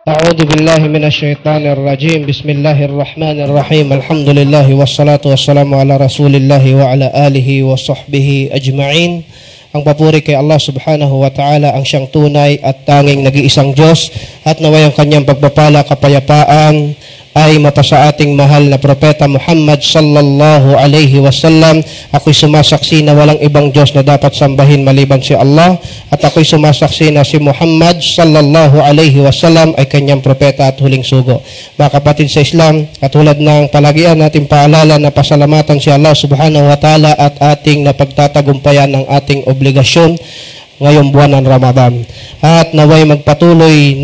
أعوذ بالله من الشيطان الرجيم بسم الله الرحمن الرحيم الحمد لله والصلاة والسلام على رسول الله وعلى آله وصحبه أجمعين. Ang papuri kay Allah subhanahu wa ta'ala, ang siyang tunay at tanging nag-iisang Diyos, at naway ang kanyang pagpapala, kapayapaan ay mapasa ating mahal na propeta Muhammad sallallahu alaihi wasallam. Ako'y sumasaksi na walang ibang Diyos na dapat sambahin maliban si Allah, at ako'y sumasaksi na si Muhammad sallallahu alaihi wasallam ay kanyang propeta at huling sugo. Mga kapatid sa Islam, katulad ng palagian natin paalala na pasalamatan si Allah subhanahu wa ta'ala at ating napagtatagumpayan ng ating obligasyon ngayong buwan ng Ramadan. At naway magpatuloy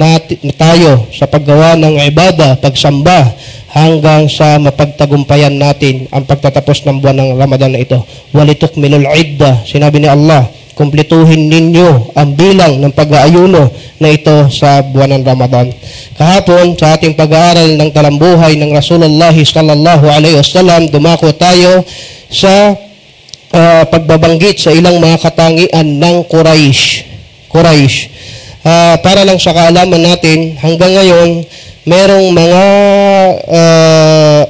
tayo sa paggawa ng ibada, pagsamba, hanggang sa mapagtagumpayan natin ang pagtatapos ng buwan ng Ramadan na ito. Walitukmilul iddah, sinabi ni Allah, kumplituhin ninyo ang bilang ng pag-aayuno na ito sa buwan ng Ramadan. Kahapon, sa ating pag-aaral ng talambuhay ng Rasulullah sallallahu alaihi wasallam, dumako tayo sa pagbabanggit sa ilang mga katangian ng Quraysh. Para lang sa kaalaman natin, hanggang ngayon, merong mga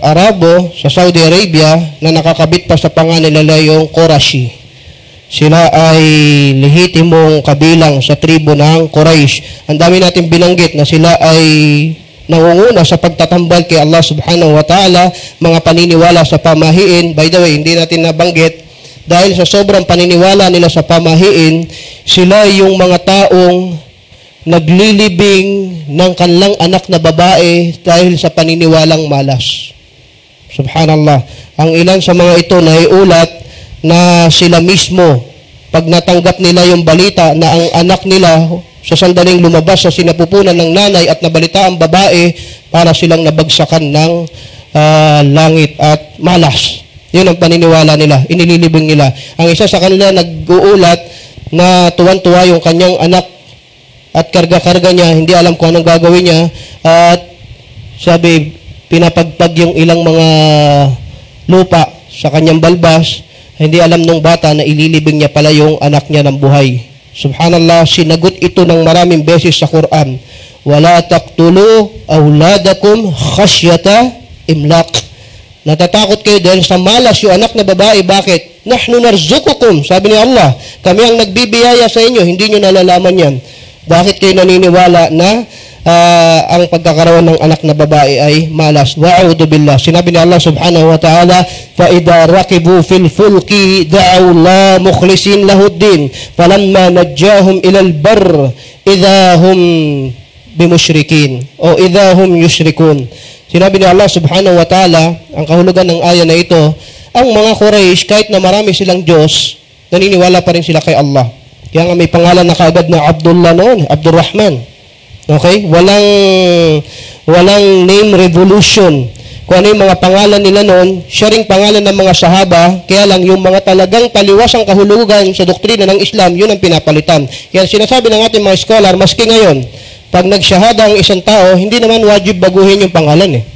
Arabo sa Saudi Arabia na nakakabit pa sa pangalan nila yung Qurashi. Sila ay lehitimong kabilang sa tribo ng Quraysh. Ang dami natin binanggit na sila ay nangunguna sa pagtatambal kay Allah subhanahu wa ta'ala, mga paniniwala sa pamahiin. By the way, hindi natin nabanggit, dahil sa sobrang paniniwala nila sa pamahiin, sila yung mga taong naglilibing ng kanilang anak na babae dahil sa paniniwalang malas. Subhanallah. Ang ilan sa mga ito na iulat na sila mismo, pag natanggap nila yung balita na ang anak nila sa sandaling lumabas sa sinapupunan ng nanay at nabalita ang babae, para silang nabagsakan ng langit at malas. Yun ang paniniwala nila, inililibing nila. Ang isa sa kanila nag-uulat na tuwan-tuwa yung kanyang anak at karga-karga niya, hindi alam kung anong gagawin niya, at sabi, pinapagpag yung ilang mga lupa sa kanyang balbas, hindi alam nung bata na ililibing niya pala yung anak niya ng buhay. Subhanallah, sinagot ito ng maraming beses sa Quran. Wala taqtulu awladakum khasyata imlaq. Natatakot kayo dahil sa malas yung anak na babae. Bakit? Nahnu narzukukum. Sabi ni Allah, kami ang nagbibiyaya sa inyo, hindi nyo nalalaman yan. Bakit kayo naniniwala na ang pagkakaroon ng anak na babae ay malas? Wa'udhu billah. Sinabi ni Allah subhanahu wa ta'ala, فَإِذَا رَكِبُوا فِي الْفُلْكِ دَعَوْا اللَّهَ مُخْلِصِينَ لَهُ الدِّينَ فَلَمَّا نَجَّاهُمْ إِلَى الْبَرِّ إِذَا هُمْ بِمُشْرِكِينَ o إِذَا هُمْ يُشْرِكُونَ. Sinabi ni Allah subhanahu wa ta'ala, ang kahulugan ng aya na ito, ang mga Quraysh, kahit na marami silang Diyos, naniniwala pa rin sila kay Allah. Kaya nga may pangalan na kaagad na Abdullah noon, Abdurrahman. Okay? Walang name revolution. Kung ano yung mga pangalan nila noon, sharing pangalan ng mga sahaba, kaya lang yung mga talagang taliwas ang kahulugan sa doktrina ng Islam, yun ang pinapalitan. Kaya sinasabi ng ating mga scholar, maski ngayon, pag nagsyahada ang isang tao, hindi naman wajib baguhin yung pangalan eh.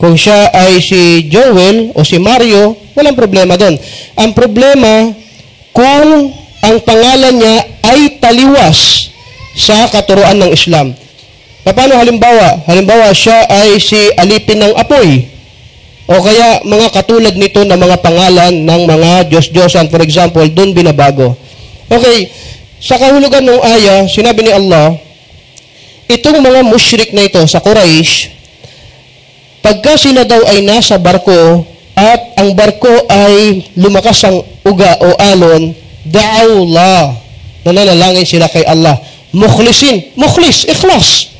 Kung siya ay si Joel o si Mario, walang problema doon. Ang problema, kung ang pangalan niya ay taliwas sa katuruan ng Islam. Paano halimbawa? Halimbawa, siya ay si Alipin ng Apoy. O kaya mga katulad nito na mga pangalan ng mga Diyos-Diyosan, for example, doon binabago. Okay, sa kahulugan ng aya, sinabi ni Allah, itong mga mushrik na ito sa Quraysh, pagka sila daw ay nasa barko at ang barko ay lumakas ang uga o alon, da'awla, nananalangin sila kay Allah. Mukhlis, ikhlas.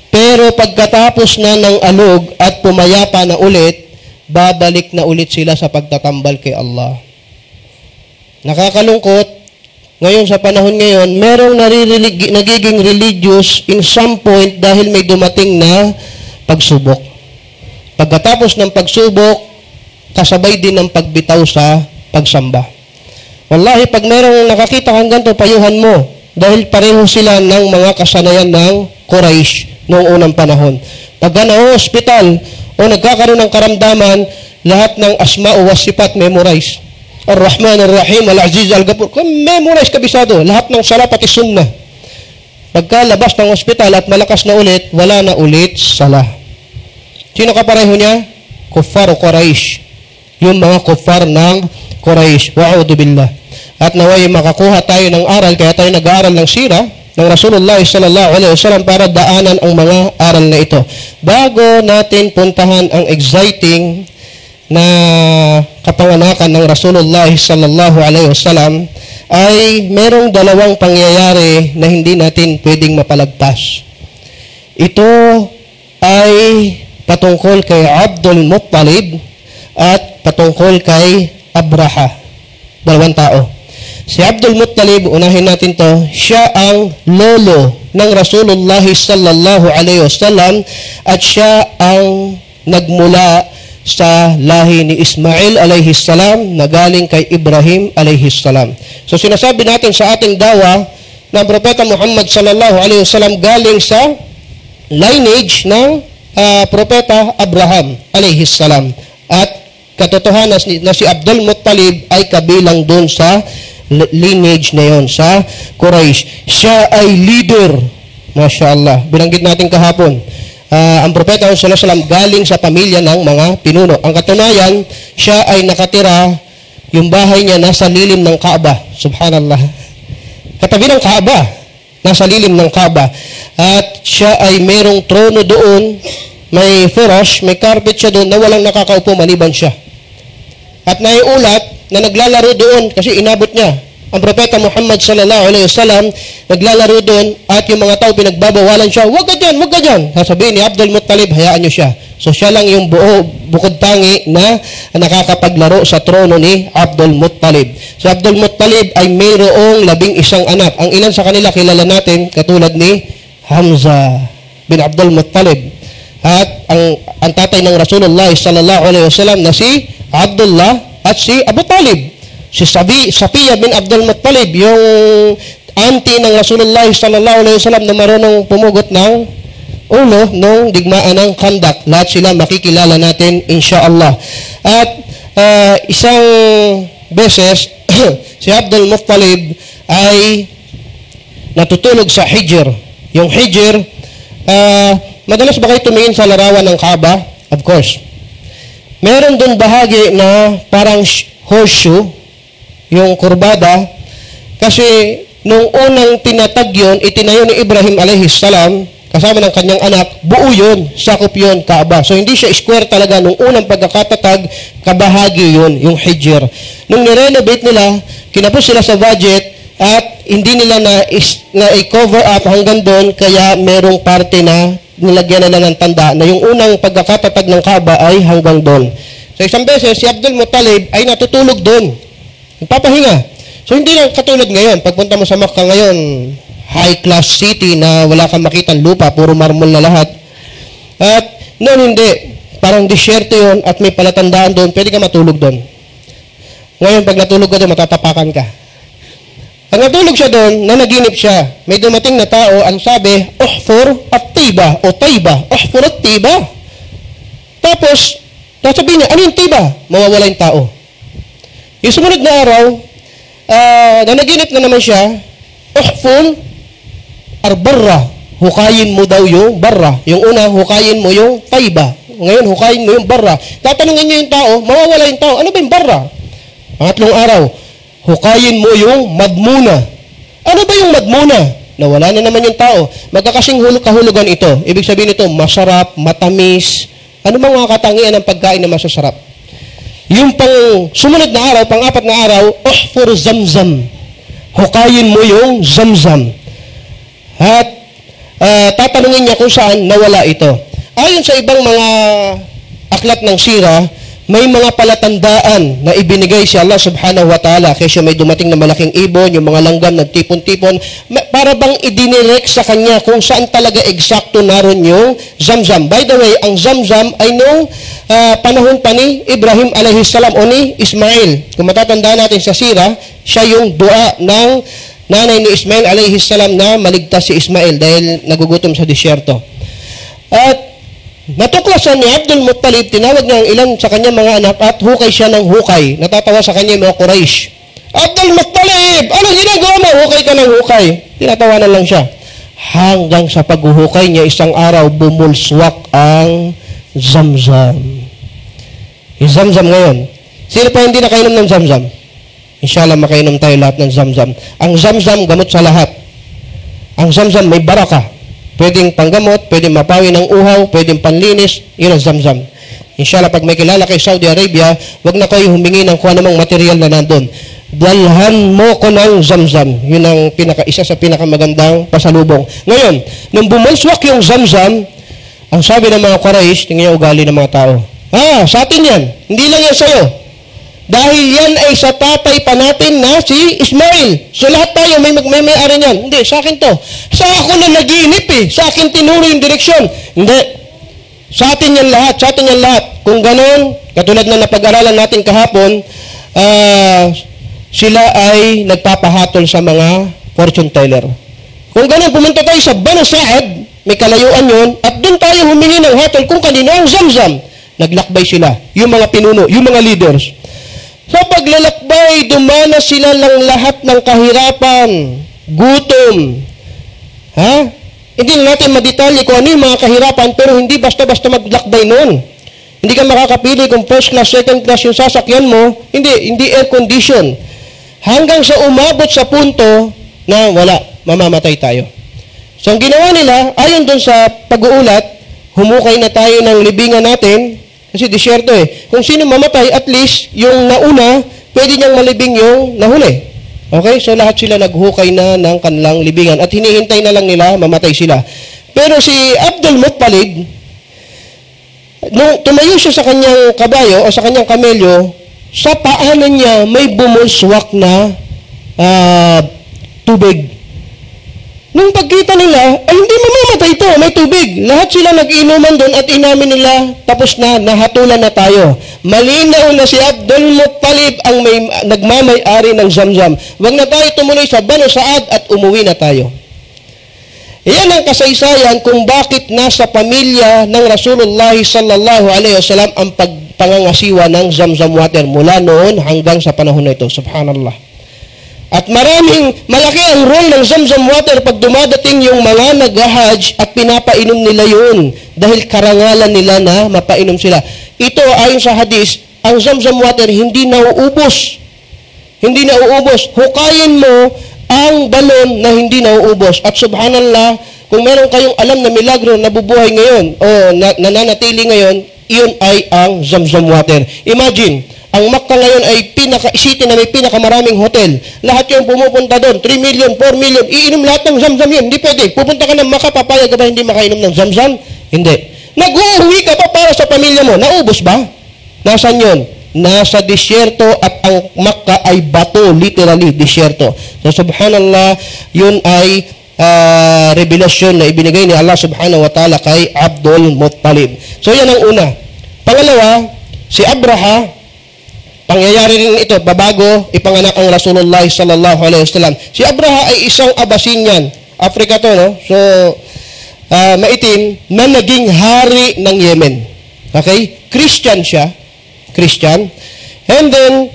Pero pagkatapos na ng alog at pumayapa na ulit, babalik na ulit sila sa pagtatambal kay Allah. Nakakalungkot. Ngayon, sa panahon ngayon, merong nagiging religious in some point dahil may dumating na pagsubok. Pagkatapos ng pagsubok, kasabay din ng pagbitaw sa pagsamba. Wallahi, pag merong nakakita kang ganito, payuhan mo. Dahil pareho sila ng mga kasanayan ng Quraysh noong unang panahon. Pagka na-hospital o nagkakaroon ng karamdaman, lahat ng asma o wasifat memorize. Ar-Rahman, Ar-Rahim, Al-Aziz, Al-Ghafur. Memorize kabisado. Lahat ng sala pati sunnah. Pagkalabas ng ospital at malakas na ulit, wala na ulit sala. Sino kapareho niya? Kuffar Quraysh. Yung mga kuffar ng Quraysh. Wa'udhu billah. At naway makakuha tayo ng aral, kaya tayo nag-aaral ng sira ng Rasulullah sallallahu alaihi wasallam para daanan ang mga aral na ito. Bago natin puntahan ang exciting na kapanganakan ng Rasulullah sallallahu alaihi wasallam, ay merong dalawang pangyayari na hindi natin pwedeng mapalagpas. Ito ay patungkol kay Abdul Muttalib at patungkol kay Abraha. Dalawang tao. Si Abdul Muttalib, unahin natin to, siya ang lolo ng Rasulullah sallallahu alaihi wasallam at siya ang nagmula sa lahi ni Ismail alayhi salam na galing kay Ibrahim alayhi salam. So sinasabi natin sa ating dawa na Propeta Muhammad sallallahu alayhi wasallam galing sa lineage ng Propeta Abraham alayhi salam. At katotohanan na si Abdul Muttalib ay kabilang doon sa lineage na yon sa Quraysh. Siya ay leader. Masya Allah. Binanggit natin kahapon. Ang Propeta sallallahu alaihi wasallam galing sa pamilya ng mga pinuno. Ang katunayan, siya ay nakatira, yung bahay niya nasa lilim ng Kaaba. Subhanallah. Katabi ng Kaaba, nasa lilim ng Kaaba. At siya ay merong trono doon, may furash, may carpet siya doon na walang nakakaupo maliban siya. At naiulat na naglalaro doon kasi inabot niya. Ang Propeta Muhammad sallallahu alaihi wasallam naglalaro doon at yung mga tao pinagbabawalan siya, wag ka dyan. Sasabihin ni Abdul Muttalib, hayaan nyo siya. So siya lang yung bukod tangi na nakakapaglaro sa trono ni Abdul Muttalib. Si Abdul Muttalib ay mayroong 11 anak. Ang ilan sa kanila kilala natin katulad ni Hamza bin Abdul Muttalib. At ang tatay ng Rasulullah sallallahu alaihi wasallam na si Abdullah at si Abu Talib. Si Safiya bin Abdul Muttalib, yung auntie ng Rasulullah sallallahu alaihi wasallam na marunong pumugot ng ulo nung digmaan ng Khandak. Lahat sila makikilala natin insyaallah. At isang beses si Abdul Muttalib ay natutulog sa Hijr. Yung Hijr, madalas ba kayo tumingin sa larawan ng Kaaba? Of course. Meron doon bahagi na parang horseshoe, yung kurbada, kasi nung unang tinatag yun, itinayo ni Ibrahim alayhi salam, kasama ng kanyang anak, buo yun, sakop yun, Kaaba. So hindi siya square talaga, nung unang pagkakatatag, kabahagi yun, yung Hijr. Nung nirenovate nila, kinapos sila sa budget, at hindi nila na-cover up hanggang doon, kaya merong parte na nilagyan nila ng tanda, na yung unang pagkakatatag ng Kaaba ay hanggang doon. So isang beses, si Abdul Muttalib ay natutulog doon. Nagpapahinga. So, hindi lang katulad ngayon. Pagpunta mo sa Makkah ngayon, high-class city na wala kang makitang lupa, puro marmol na lahat. At noon hindi. Parang disyerto yun at may palatandaan doon, pwede ka matulog doon. Ngayon, pag natulog ka doon, matatapakan ka. Pag natulog siya doon, nanaginip siya. May dumating na tao, ang sabi, Uhfur at-tiba, o taiba, Uhfur at-tiba. Tapos, sasabihin niya, ano yung tiba? Mawawala yung tao. Yung sumunod na araw, nanaginip na naman siya, Uhfun ar-barra. Hukayin mo daw yung barra. Yung una, hukayin mo yung taiba. Ngayon, hukayin mo yung barra. Tatanungin niyo yung tao, mawawala yung tao. Ano ba yung barra? Pangatlong araw, hukayin mo yung madmuna. Ano ba yung madmuna? Nawala na naman yung tao. Magkakasing kahulugan ito. Ibig sabihin ito, masarap, matamis. Ano mga katangian ng pagkain na masasarap? Yung pang sumunod na araw, pang-apat na araw, Uhfur zamzam. Hukayin mo yung zamzam. At tatanungin niya kung saan nawala ito. Ayon sa ibang mga aklat ng sira, may mga palatandaan na ibinigay si Allah subhanahu wa ta'ala kasi may dumating na malaking ibon, yung mga langgam nagtipon-tipon, para bang idinirect sa kanya kung saan talaga eksakto naroon yung zamzam. By the way, ang zamzam ay nung panahon pa ni Ibrahim alayhi salam o ni Ismail. Kung matatandaan natin sa sira, siya yung dua ng nanay ni Ismail alayhi salam na maligtas si Ismail dahil nagugutom sa disyerto. At natuklasan ni Abdul Muttalib, tinawag niya ang ilan sa kanyang mga anak at hukay siya ng hukay. Natatawa sa kanya yung mga Quraysh. Abdul Muttalib, anong ginagawa mo? Hukay ka ng hukay. Tinatawanan lang siya. hanggang sa paghuhukay niya isang araw, bumulswak ang Zamzam. Yung Zamzam ngayon, sino pa hindi nakainom ng Zamzam? Inshallah, makainom tayo lahat ng Zamzam. Ang Zamzam, gamot sa lahat. Ang Zamzam, may baraka. Pwedeng panggamot, pwedeng mapawi ng uhaw, pwedeng panlinis, yun ang Zamzam. Inshallah, pag may kilala kay Saudi Arabia, wag na kayo humingi ng kung anumang material na nandun. Dalhan mo ko ng Zamzam. Yun ang isa sa pinakamagandang pasalubong. Ngayon, nung bumulswak yung Zamzam, ang sabi ng mga Quraysh, tingnan yung ugali ng mga tao. Sa atin yan. Hindi lang yan sa'yo. Dahil yan ay sa tatay pa natin na si Ismail. So lahat tayo may-ari niyan. Hindi, sa akin to. Sa ako na nag-iinip Sa akin tinuro yung direksyon. Hindi. Sa atin yan lahat. Sa atin yan lahat. Kung ganon, katulad na napag-aralan natin kahapon, sila ay nagpapahatol sa mga fortune teller. Kung ganon, pumunta tayo sa Banu Sa'ad, may kalayuan yun, at doon tayo humingi ng hatol kung kanino ang Zamzam. Naglakbay sila. Yung mga pinuno, yung mga leaders. Sa paglalakbay, dumanas sila ng lahat ng kahirapan, gutom. Hindi natin madetalye kung ano yung mga kahirapan, pero hindi basta-basta maglakbay noon. Hindi ka makakapili kung first class, second class yung sasakyan mo. Hindi air condition. Hanggang sa umabot sa punto na wala, mamamatay tayo. So ang ginawa nila, ayon doon sa pag-uulat, humukay na tayo ng libingan natin, kasi disyerto Kung sino mamatay, at least, yung nauna, pwede niyang malibing yung nahuli. Okay? So lahat sila naghukay na ng kanilang libingan at hinihintay na lang nila, mamatay sila. Pero si Abdul Muttalib, nung tumayo siya sa kanyang kabayo o sa kanyang kamelyo, sa paanan niya may bumulswak na tubig. Nung pagkita nila, ay hindi mamamatay ito, may tubig. Lahat sila nag-inuman doon at inamin nila, tapos na, nahatulan na tayo. Malinaw na si Abdul Muttalib ang nagmamay-ari ng Zamzam. Wag na tayo tumuloy sa Banu Sa'ad at umuwi na tayo. Iyan ang kasaysayan kung bakit nasa pamilya ng Rasulullah sallallahu alaihi wasallam ang pangangasiwa ng Zamzam water mula noon hanggang sa panahon na ito. Subhanallah. At malaki ang role ng Zamzam water pag dumadating yung mga nag-hajj at pinapainom nila yun dahil karangalan nila na mapainom sila. Ito ayon sa hadis, ang Zamzam water hindi nauubos. Hindi nauubos. Hukayin mo ang balon na hindi nauubos. At subhanallah, kung meron kayong alam na milagro na bubuhay ngayon o nananatili ngayon, iyon ay ang Zamzam water. Imagine, ang Makkah ngayon ay city na may pinakamaraming hotel. Lahat yung pumupunta doon, 3 million, 4 million, iinom lahat ng Zamzam yun. Hindi pwede. Pupunta ka ng Makkah, papayag ka ba hindi makainom ng Zamzam? Hindi. Nag-uuwi ka pa para sa pamilya mo. Naubos ba? Nasaan yun? Nasa disyerto at ang Makkah ay bato, literally, disyerto. So subhanallah, yun ay revelasyon na ibinigay ni Allah subhanahu wa ta'ala kay Abdul Muttalib. So yan ang una. Pangalawa, si Abraha, pangyayari rin ito, babago ipanganak ang Rasulullah sallallahu alaihi wasallam. Si Abraha ay isang Abyssinian. Africa to, no? So, maitim, na naging hari ng Yemen. Okay? Christian siya. Christian. And then,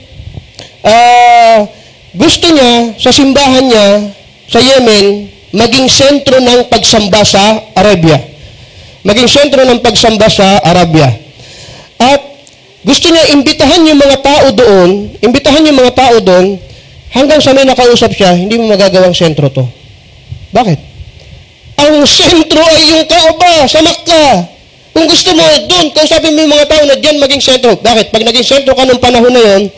gusto niya, sa simbahan niya, sa Yemen, maging sentro ng pagsamba sa Arabia. Maging sentro ng pagsamba sa Arabia. At gusto niya imbitahan yung mga tao doon, hanggang sa may nakausap siya, hindi mo magagawang sentro to. Bakit? Ang sentro ay yung Kaaba sa Makkah. Kung gusto mo doon, kausapin mo yung mga tao na dyan maging sentro. Bakit? Pag naging sentro ka nung panahon na yon,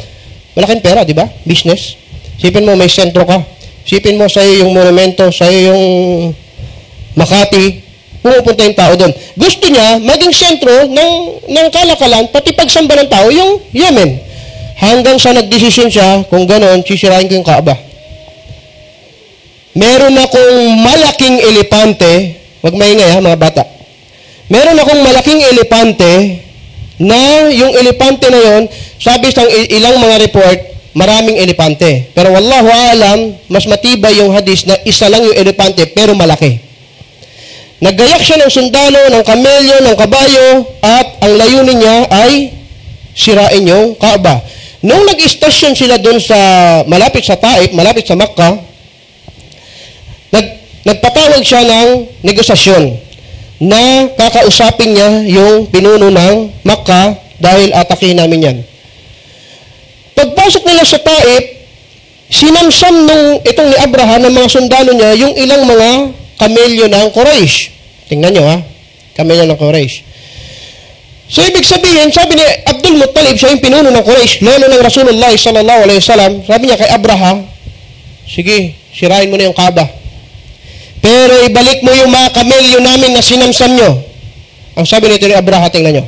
malaking pera, di ba? Business. Sipin mo, may sentro ka. Sipin mo, sa'yo yung monumento, sa'yo yung Makati, pumupunta yung tao doon. Gusto niya maging sentro ng kalakalan, pati pagsamba ng tao, yung Yemen. Hanggang sa nagdesisyon siya, kung gano'n, sisirain ko yung Kaaba. Meron akong malaking elepante, wag maingay ha, mga bata. Meron akong malaking elepante, na yung elepante na yon, sabi sa ilang mga report, maraming elepante. Pero wallahu alam, mas matibay yung hadis na isa lang yung elepante, pero malaki. Naggayak siya ng sundalo, ng kamelyo, ng kabayo, at ang layunin niya ay sirain yung Kaaba. Nung nag-istasyon sila doon sa malapit sa Taif, malapit sa Makkah, nagpatawag siya ng negosasyon na kakausapin niya yung pinuno ng Makkah dahil atakin namin yan. Pagpasok nila sa Taif, sinamsam itong ni Abraham ng mga sundalo niya yung ilang mga kamelyo ng Quraysh. Tingnan nyo kamelyo ng Quraysh. So, ibig sabihin, sabi ni Abdul Muttalib, siya yung pinuno ng Quraysh, lolo ng Rasulullah sallallahu alaihi wasallam, sabi niya kay Abraham, sige, sirain mo na yung Kaaba. Pero ibalik mo yung mga kamelyo namin na sinamsam nyo. Ang sabi nito ni Abraham, tingnan nyo.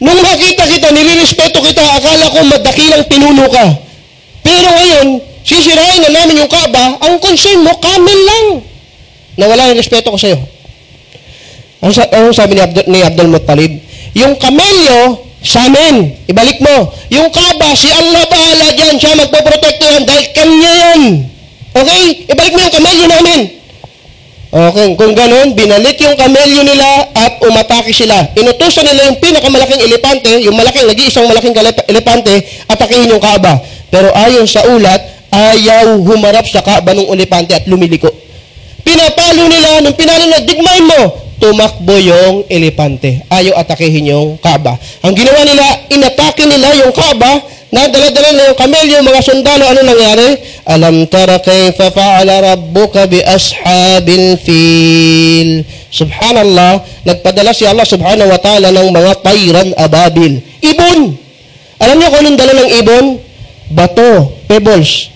Nung makita kita, nilirespeto kita, akala ko madakilang pinuno ka. Pero ngayon, sisirain na namin yung Kaaba, ang concern mo, camel lang. Nawala yung respeto ko sa'yo. Ang sabi ni Abdul Muttalib, yung kamelyo, sa amin, ibalik mo. Yung Kaaba, si Allah bahala dyan, siya magpoprotekto yan dahil kanya yan. Okay? Ibalik mo yung kamelyo namin. Okay, kung ganun, binalik yung kamelyo nila at umatake sila. Inutusan nila yung pinakamalaking elepante, yung nag-iisang malaking elepante, atakihin yung Kaaba. Pero ayon sa ulat, ayaw humarap sa Kaaba ng elepante at lumiliko. Pinapalo nila, nung pinalo na, digmain mo, tumakbo yung elepante. Ayaw atakihin yung Kaaba. Ang ginawa nila, inatake nila yung Kaaba, nadala-dala na yung kamelyo, mga sundalo, ano nangyari? Alam tara kayfa fa'ala rabbuka bi ashabil fil. Subhanallah, nagpadala si Allah subhanahu wa ta'ala ng mga tayran ababil. Ibon! Alam niyo kung anong dala ng ibon? Bato, pebbles.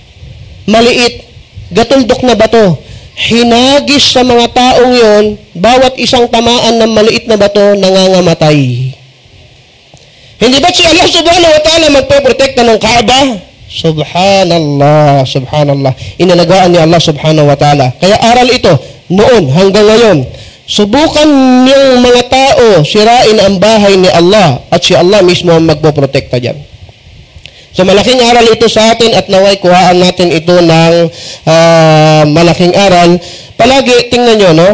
Maliit, gatuldok na bato. Hinagis sa mga taong yon, bawat isang tamaan ng maliit na bato, nangangamatay. Hindi ba si Allah subhanahu wa ta'ala magpoprotekta ng Kaaba? Subhanallah, subhanallah. Inalagaan ni Allah subhanahu wa ta'ala. Kaya aral ito, noon hanggang ngayon. Subukan yung mga tao, sirain ang bahay ni Allah at si Allah mismo ang magpoprotekta dyan. So malaking aral ito sa atin at naway kuhaan natin ito ng malaking aral. Palagi, tingnan nyo, no?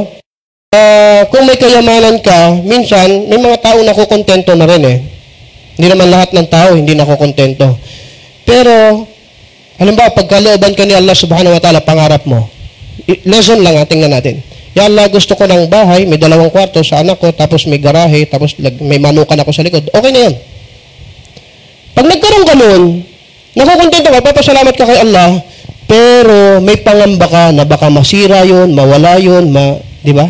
Kung may kayamanan ka, minsan, may mga tao nakukontento na rin Hindi naman lahat ng tao hindi nakukontento. Pero, alam ba, pagkalooban ka ni Allah subhanahu wa ta'ala, pangarap mo. Lesson lang tingnan natin. Ya Allah, gusto ko ng bahay, may 2 kwarto sa anak ko, tapos may garahe, tapos may manukan ako sa likod. Okay na yan. Pag nagkaroon ganun, nakukontento ka, papasalamat ka kay Allah, pero may pangamba ka na baka masira yun, mawala yun, di ba?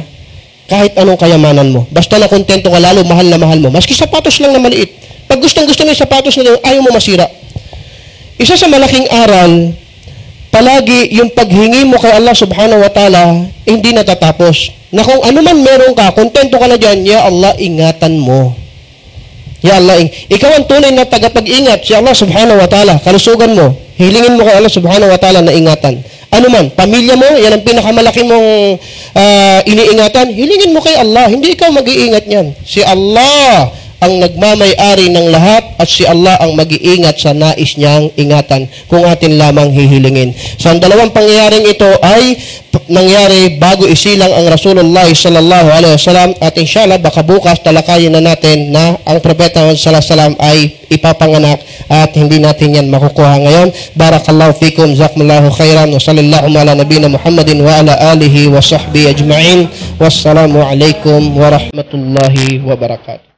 Kahit anong kayamanan mo. Basta nakontento ka, lalo mahal na mahal mo. Maski sapatos lang na maliit. Pag gustong-gusto mo yung sapatos na yun, ayaw mo masira. Isa sa malaking aral, palagi yung paghingi mo kay Allah subhanahu wa ta'ala, hindi natatapos. Na kung ano man meron ka, kontento ka na dyan, ya Allah, ingatan mo. Ya Allah, ikaw ang tunay na tagapag-ingat, si Allah subhanahu wa ta'ala, kalusugan mo, hilingin mo kay Allah subhanahu wa ta'ala na ingatan. Ano man, pamilya mo, yan ang pinakamalaki mong iniingatan, hilingin mo kay Allah, hindi ikaw mag-iingat niyan. Si Allah ang nagmamay-ari ng lahat at si Allah ang mag-iingat sa nais niyang ingatan kung atin lamang hihilingin. So, ang dalawang pangyayaring ito ay nangyari bago isilang ang Rasulullah sallallahu alaihi wasallam at inshallah baka bukas talakayin na natin na ang Propeta sallallahu alaihi wasallam ay ipapanganak at hindi natin yan makukuha ngayon. Barakallahu fikum, jazakumullahu khairan, wa sallallahu ala nabiyina Muhammadin wa ala alihi wa sahbihi ajma'in. Wassalamu alaikum wa rahmatullahi wa barakatuh.